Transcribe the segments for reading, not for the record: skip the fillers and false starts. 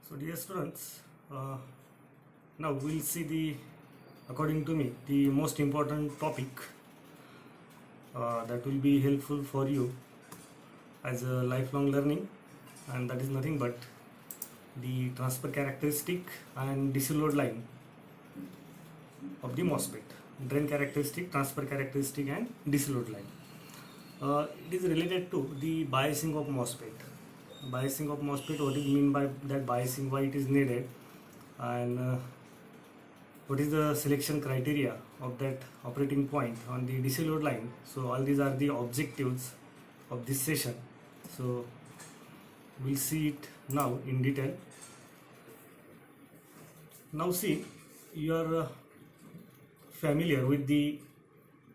So dear students, now we'll see according to me, the most important topic that will be helpful for you as a lifelong learning, and that is nothing but the transfer characteristic and DC load line of the MOSFET. Drain characteristic, transfer characteristic, and DC load line. It is related to the biasing of MOSFET. Biasing of MOSFET, what is mean by that biasing, why it is needed, and what is the selection criteria of that operating point on the DC load line. So all these are the objectives of this session. So we'll see it now in detail. Now see, you are familiar with the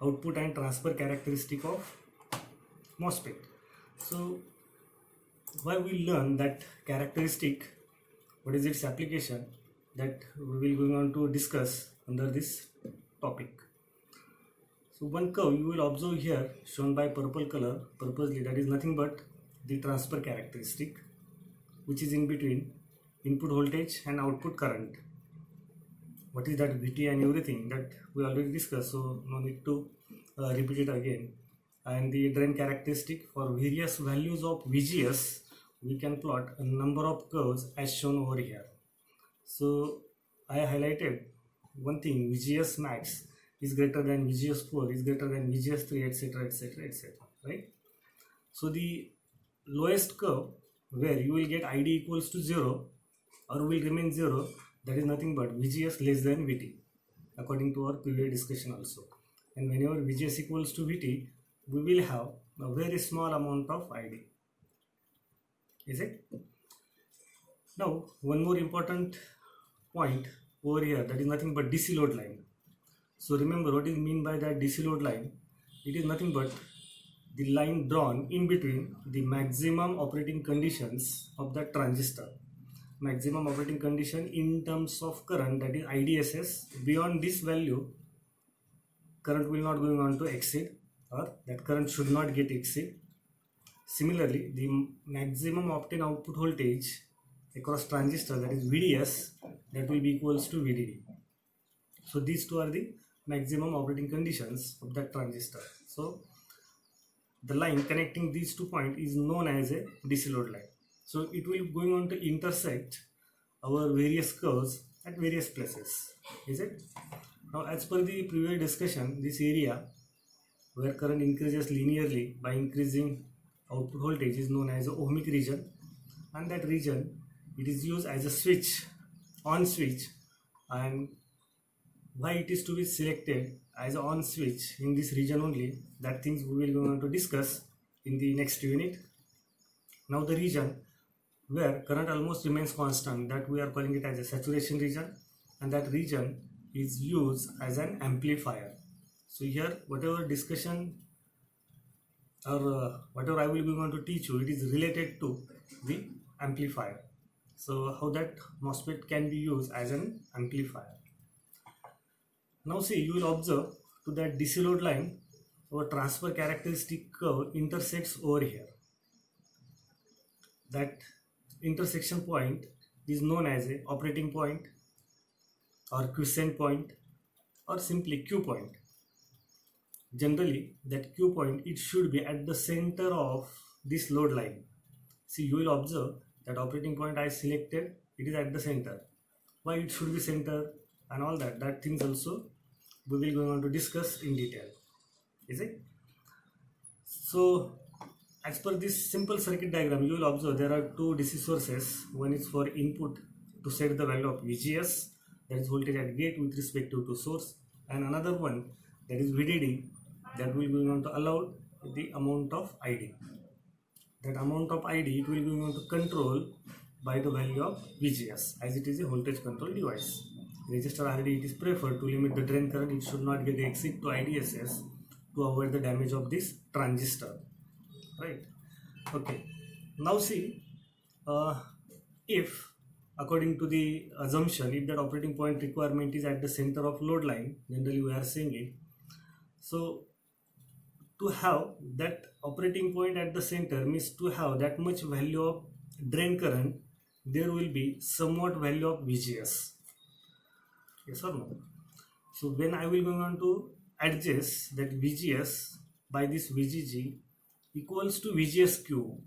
output and transfer characteristic of MOSFET. So why we learn that characteristic, what is its application, that we will going on to discuss under this topic. So one curve you will observe here shown by purple color purposely, that is nothing but the transfer characteristic, which is in between input voltage and output current. What is that VT and everything that we already discussed, so no need to repeat it again. And the drain characteristic, for various values of VGS we can plot a number of curves as shown over here. So I highlighted one thing, VGS max is greater than VGS 4 is greater than VGS 3, etc, etc, etc, right? So the lowest curve where you will get ID equals to 0 or will remain 0, that is nothing but VGS less than VT, according to our previous discussion also. And whenever VGS equals to VT, we will have a very small amount of ID. Is it? Now one more important point over here, that is nothing but DC load line. So remember what is mean by that DC load line. It is nothing but the line drawn in between the maximum operating conditions of that transistor. Maximum operating condition in terms of current, that is IDSS. Beyond this value, current will not going on to exceed, or that current should not get exceed. Similarly, the maximum obtained output voltage across transistor, that is VDS, that will be equals to VDD. So these two are the maximum operating conditions of that transistor. So the line connecting these 2 points is known as a DC load line. So it will going on to intersect our various curves at various places. Is it? Now as per the previous discussion, this area where current increases linearly by increasing output voltage is known as the ohmic region, and that region it is used as a switch, on switch. And why it is to be selected as an on switch in this region only, that things we will go on to discuss in the next unit. Now the region where current almost remains constant, that we are calling it as a saturation region, and that region is used as an amplifier. So here whatever discussion or whatever I will be going to teach you, it is related to the amplifier. So how that MOSFET can be used as an amplifier. Now see, you will observe to that DC load line, our transfer characteristic curve intersects over here. That intersection point is known as a operating point or quiescent point or simply Q point. Generally that Q point, it should be at the center of this load line. See, you will observe that operating point I selected, it is at the center. Why it should be center and all that things also we will go on to discuss in detail. Is it? So as per this simple circuit diagram, you will observe there are two DC sources. One is for input to set the value of VGS, that is voltage at gate with respect to source, and another one, that is VDD, that will be going to allow the amount of ID. That amount of ID it will be going to control by the value of VGS, as it is a voltage control device. Resistor RD, it is preferred to limit the drain current, it should not get exceed to IDSS to avoid the damage of this transistor, right? Okay, now see, if according to the assumption, if that operating point requirement is at the center of load line, generally we are saying it. So to have that operating point at the center means to have that much value of drain current there will be somewhat value of VGS. Yes or no? So when I will going on to adjust that VGS by this VGG equals to VGSQ.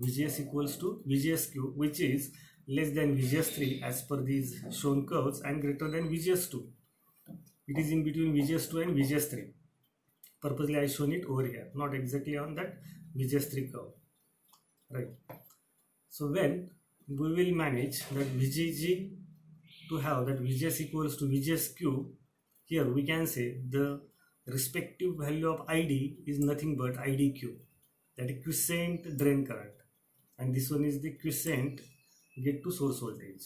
VGS equals to VGSQ, which is less than VGS3 as per these shown curves and greater than VGS2. It is in between VGS2 and VGS3. Purposely I shown it over here, not exactly on that VGS3 curve, right? So when we will manage that VGG to have that VGS equals to VGSQ, here we can say the respective value of ID is nothing but IDQ, that is quiescent drain current, and this one is the quiescent get to source voltage.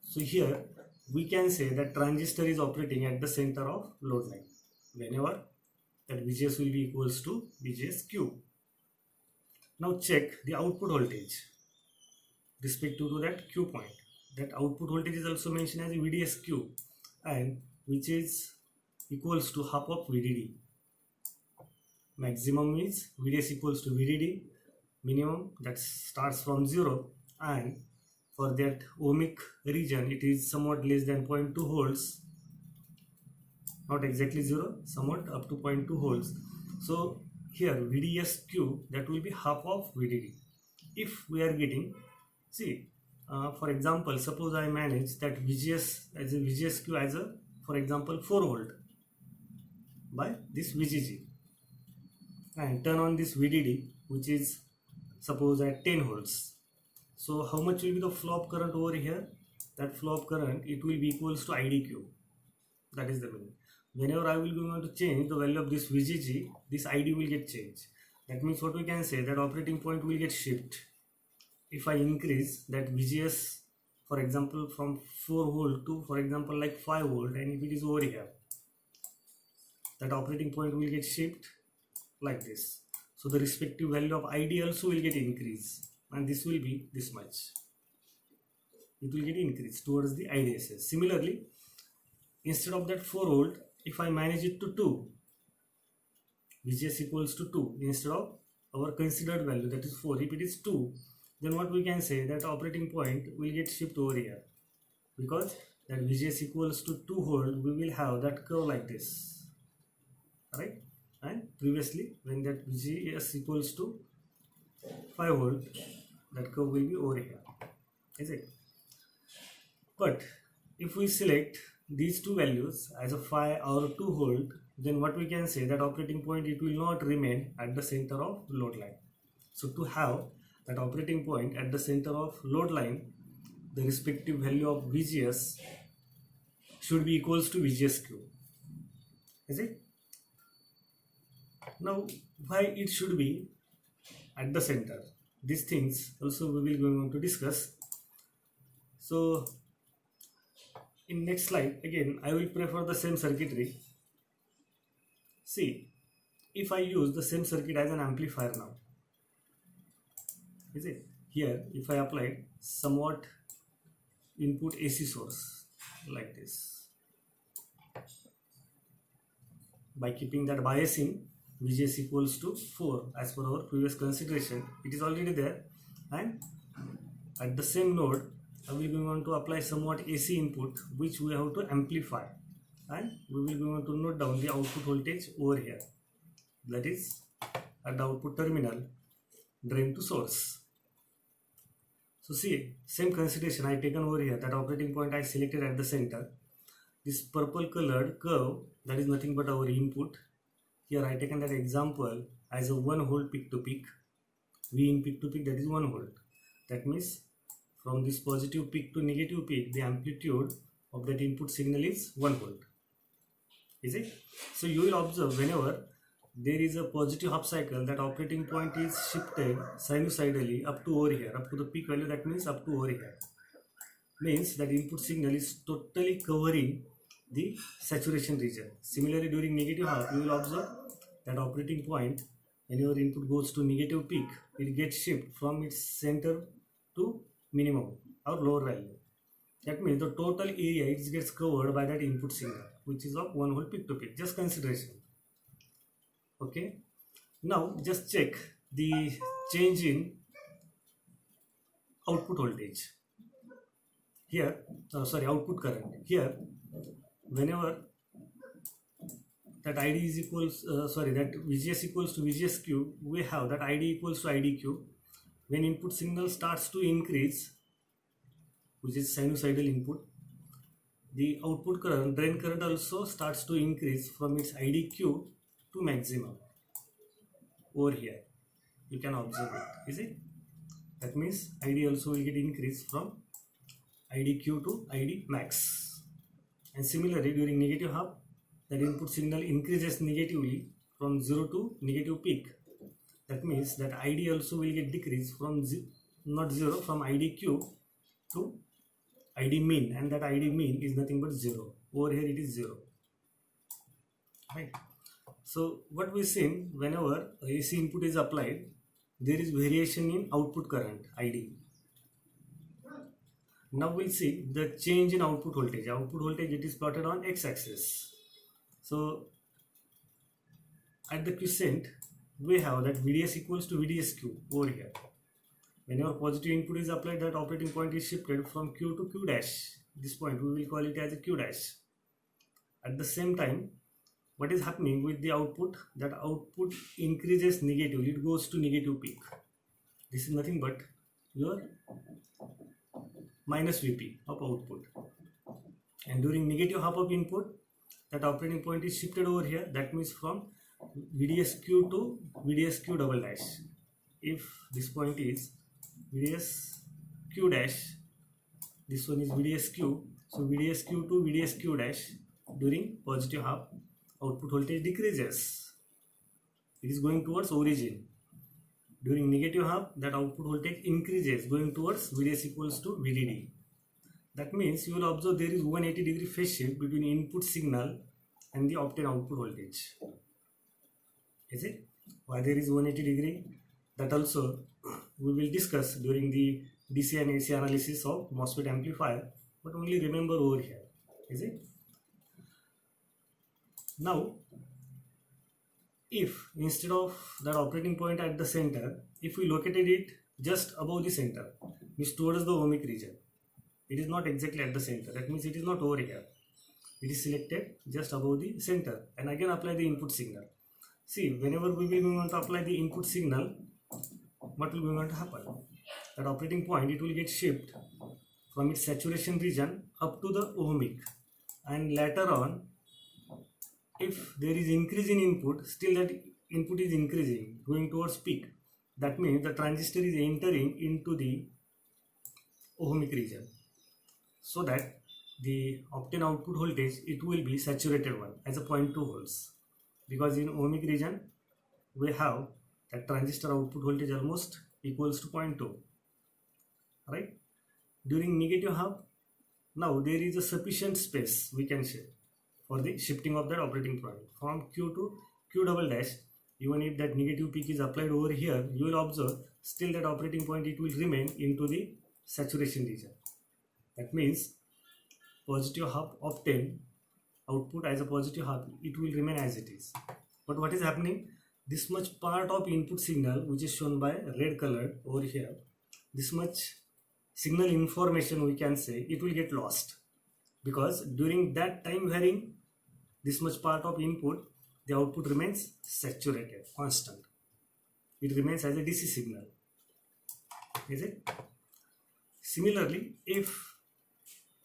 So here we can say that transistor is operating at the center of load line whenever that VGS will be equals to VGSQ. Now check the output voltage respective to that Q point. That output voltage is also mentioned as VDSQ, and which is equals to half of VDD. Maximum is VDS equals to VDD, minimum that starts from 0, and for that ohmic region it is somewhat less than 0.2 volts, not exactly 0, somewhat up to 0.2 volts. So here VDSQ, that will be half of VDD. If we are getting, see, for example, suppose I manage that VGS as a VGSQ as a, for example, 4 volt by this VGG, and turn on this VDD which is suppose at 10 volts. So how much will be the flow current over here? That flow current, it will be equals to IDQ. That is the meaning. Whenever I will be going to change the value of this VGG, this ID will get changed. That means what we can say, that operating point will get shift. If I increase that VGS, for example, from 4 volt to, for example, like 5 volt, and if it is over here, that operating point will get shift like this. So the respective value of ID also will get increased, and this will be this much. It will get increased towards the IDSS. Similarly, instead of that 4 volt, if I manage it to 2, VGS equals to 2 instead of our considered value, that is 4. If it is 2, then what we can say, that operating point will get shift over here, because that VGS equals to 2 volt, we will have that curve like this, right? And previously when that VGS equals to 5 volt, that curve will be over here, is it? But if we select these two values as a 5 or 2 volt, then what we can say, that operating point, it will not remain at the center of load line. So to have that operating point at the center of load line, the respective value of VGS should be equals to VGSQ, is it? Now why it should be at the center, these things also we will going on to discuss. So in next slide again I will prefer the same circuitry. See, if I use the same circuit as an amplifier now, is it? Here if I apply somewhat input AC source like this, by keeping that biasing VGS equals to 4 as per our previous consideration, it is already there, and at the same node I will be going to apply somewhat AC input which we have to amplify, and we will be going to note down the output voltage over here, that is at the output terminal drain to source. So see, same consideration I taken over here, that operating point I selected at the center. This purple colored curve, that is nothing but our input. Here I taken that example as a 1 volt peak to peak, V in peak to peak, that is 1 volt. That means from this positive peak to negative peak, the amplitude of that input signal is 1 volt, is it? So you will observe whenever there is a positive half cycle, that operating point is shifted sinusoidally up to over here, up to the peak value, that means up to over here. Means that input signal is totally covering the saturation region. Similarly, during negative half, you will observe that operating point, when your input goes to negative peak, it gets shift from its center to minimum or lower value. That means the total area it gets covered by that input signal, which is of 1 volt peak to peak. Just consideration. Okay. Now just check the change in output voltage. Here, output current. Here, whenever that ID is equals, that VGS equals to VGSQ, we have that ID equals to IDQ. When input signal starts to increase, which is sinusoidal input, the output current, drain current also starts to increase from its IDQ to maximum. Over here, you can observe it, is it? That means ID also will get increased from IDQ to ID max. And similarly, during negative half, that input signal increases negatively from 0 to negative peak. That means that ID also will get decreased from not 0, from IDQ to ID mean, and that ID mean is nothing but 0. Over here it is 0. Right. So what we see, whenever AC input is applied, there is variation in output current ID. Now we'll see the change in output voltage. Output voltage, it is plotted on x-axis. So at the quiescent, we have that VDS equals to VDSQ over here. Whenever positive input is applied, that operating point is shifted from Q to Q dash. This point we will call it as a Q dash. At the same time, what is happening with the output? That output increases negatively, it goes to negative peak. This is nothing but your minus Vp of output. And during negative half of input, that operating point is shifted over here. That means from VDSQ to VDSQ double dash. If this point is VDSQ dash, this one is VDSQ, so VDSQ to VDSQ dash, during positive half, output voltage decreases. It is going towards origin. During negative half, that output voltage increases, going towards VDS equals to VDD. That means you will observe there is 180-degree phase shift between input signal and the obtained output voltage. Is it? Why there is 180-degree? That also we will discuss during the DC and AC analysis of MOSFET amplifier, but only remember over here. Is it? Now, if instead of that operating point at the center, if we located it just above the center, means towards the ohmic region, it is not exactly at the center. That means it is not over here. It is selected just above the center, and again apply the input signal. See, whenever we will be going to apply the input signal, what will be going to happen? That operating point, it will get shifted from its saturation region up to the ohmic, and later on, if there is increase in input, still that input is increasing, going towards peak. That means the transistor is entering into the ohmic region, so that the obtained output voltage, it will be saturated one as a 0.2 volts, because in ohmic region we have that transistor output voltage almost equals to 0.2, right? During negative half, now there is a sufficient space, we can say, for the shifting of that operating point from Q to Q double dash. Even if that negative peak is applied over here, you will observe still that operating point, it will remain into the saturation region. That means positive half obtained output as a positive half, it will remain as it is. But what is happening? This much part of input signal, which is shown by red color over here, this much signal information, we can say, it will get lost, because during that time varying, this much part of input, the output remains saturated, constant. It remains as a DC signal. Is it? Similarly, if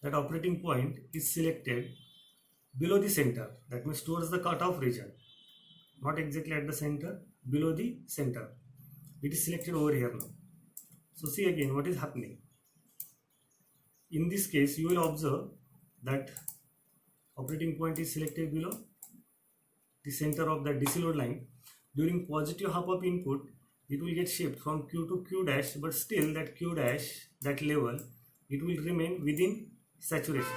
that operating point is selected below the center, that means towards the cutoff region, not exactly at the center, below the center, it is selected over here now. So see again what is happening. In this case, you will observe that operating point is selected below the center of the DC load line. During positive half of input, it will get shifted from Q to Q dash, but still that Q dash, that level, it will remain within saturation,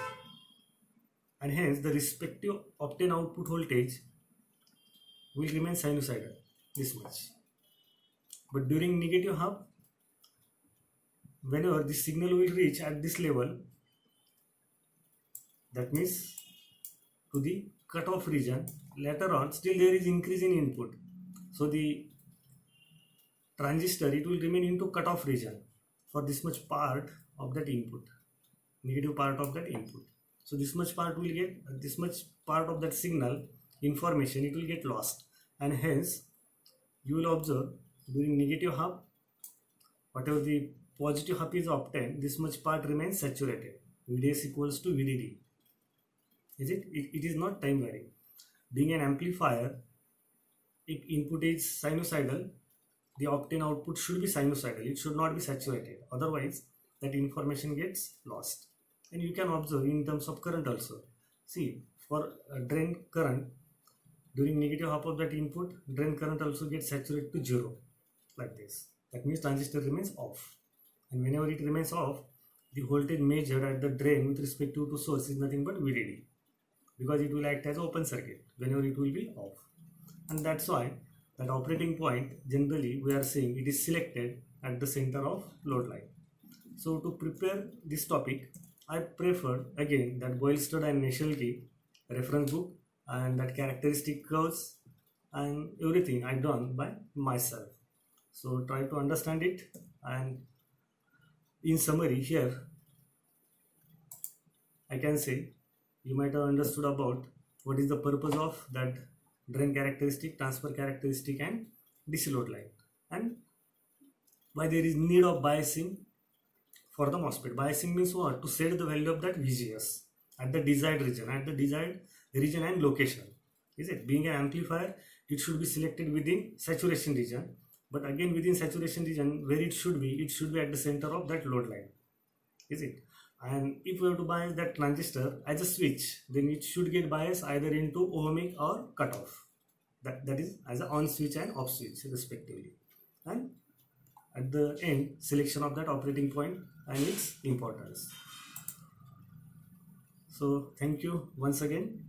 and hence the respective obtained output voltage will remain sinusoidal, this much. But during negative half, whenever the signal will reach at this level, that means to the cutoff region, later on still there is increase in input, so the transistor, it will remain into cutoff region for this much part of that input, negative part of that input. So this much part will get, this much part of that signal information, it will get lost, and hence you will observe during negative half, whatever the positive half is obtained, this much part remains saturated. VDS equals to VDD. Is it? It is not time varying. Being an amplifier, if input is sinusoidal, the obtained output should be sinusoidal. It should not be saturated. Otherwise, that information gets lost. And you can observe in terms of current also. See, for drain current, during negative half of that input, drain current also gets saturated to 0, like this. That means transistor remains off. And whenever it remains off, the voltage measured at the drain with respect to source is nothing but VDD, because it will act as open circuit whenever it will be off. And that's why that operating point, generally we are saying it is selected at the center of load line. So to prepare this topic, I prefer again that Boylston and Neshelke reference book and that characteristic curves and everything I done by myself. So try to understand it, and in summary here I can say you might have understood about what is the purpose of that drain characteristic, transfer characteristic and DC load line, and why there is need of biasing for the MOSFET. Biasing means what? To set the value of that VGS at the desired region, and location. Is it? Being an amplifier, it should be selected within saturation region, but again within saturation region, where it should be at the center of that load line. Is it? And if we have to bias that transistor as a switch, then it should get biased either into ohmic or cutoff. That is as an on switch and off switch respectively. And at the end, selection of that operating point and its importance. So thank you once again.